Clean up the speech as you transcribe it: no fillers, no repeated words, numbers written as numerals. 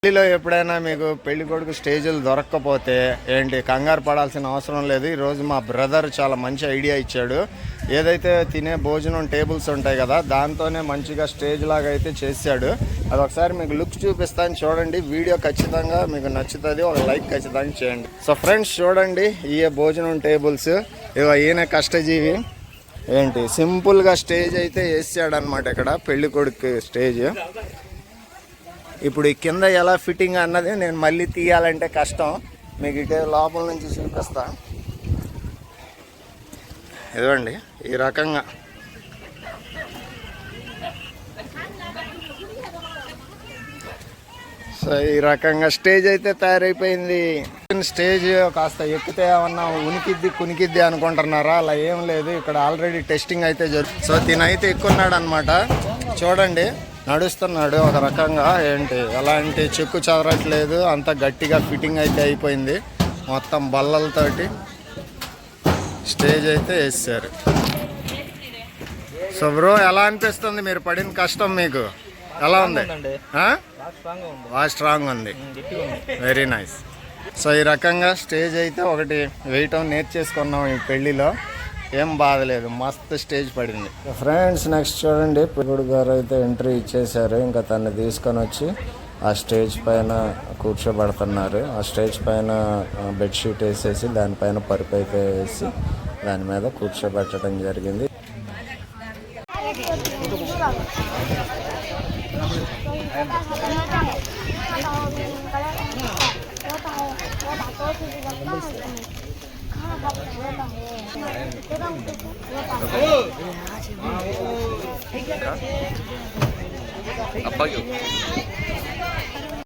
పెళ్లిలో ఎప్పుడైనా మీకు పెళ్లి కొడుకు స్టేజీలు దొరక్కపోతే ఏంటి కంగారు పడాల్సిన అవసరం లేదు. ఈరోజు మా బ్రదర్ చాలా మంచి ఐడియా ఇచ్చాడు. ఏదైతే తినే భోజనం టేబుల్స్ ఉంటాయి కదా, దాంతోనే మంచిగా స్టేజ్ లాగా అయితే చేశాడు. అది ఒకసారి మీకు లుక్ చూపిస్తాను, చూడండి. వీడియో ఖచ్చితంగా మీకు నచ్చుతుంది, ఒక లైక్ ఖచ్చితంగా చేయండి. సో ఫ్రెండ్స్ చూడండి, ఈ భోజనం టేబుల్స్ ఇవో ఈయన కష్టజీవి. ఏంటి సింపుల్గా స్టేజ్ అయితే వేసాడు అనమాట. ఇక్కడ పెళ్లి కొడుకు స్టేజ్. ఇప్పుడు ఈ కింద ఎలా ఫిట్టింగ్ అన్నది నేను మళ్ళీ తీయాలంటే కష్టం. మీకు ఇటే లోపల నుంచి చూపిస్తా. ఇదిగోండి ఈ రకంగా. సో ఈ రకంగా స్టేజ్ అయితే తయారైపోయింది. స్టేజ్ కాస్త ఎక్కితే ఏమన్నా కునికిద్ది అనుకుంటున్నారా? అలా ఏం లేదు. ఇక్కడ ఆల్రెడీ టెస్టింగ్ అయితే జరుగుతుంది. సో తినైతే ఎక్కున్నాడు అనమాట. చూడండి నడుస్తున్నాడు ఒక రకంగా. ఏంటి ఎలాంటి చెక్కు చదరట్లేదు, అంత గట్టిగా ఫిట్టింగ్ అయితే అయిపోయింది. మొత్తం బల్లలతోటి స్టేజ్ అయితే వేసారు. సో బ్రో ఎలా అనిపిస్తుంది? మీరు పడిన కష్టం మీకు ఎలా ఉంది? బాగా స్ట్రాంగ్ ఉంది. Very nice. సో ఈ రకంగా స్టేజ్ అయితే ఒకటి వేయటం నేర్చేసుకున్నాం ఈ పెళ్లిలో. ఏం బాధలేదు, మస్తు స్టేజ్ పడింది. ఫ్రెండ్స్ నెక్స్ట్ చూడండి, పెళ్ళికొడుకు గారు అయితే ఎంట్రీ ఇచ్చేసారు. ఇంకా తను తీసుకొని వచ్చి ఆ స్టేజ్ పైన కూర్చోబెడుతున్నారు. ఆ స్టేజ్ పైన బెడ్షీట్ వేసేసి దానిపైన పరుపు అయితే వేసి దాని మీద కూర్చోబెట్టడం జరిగింది.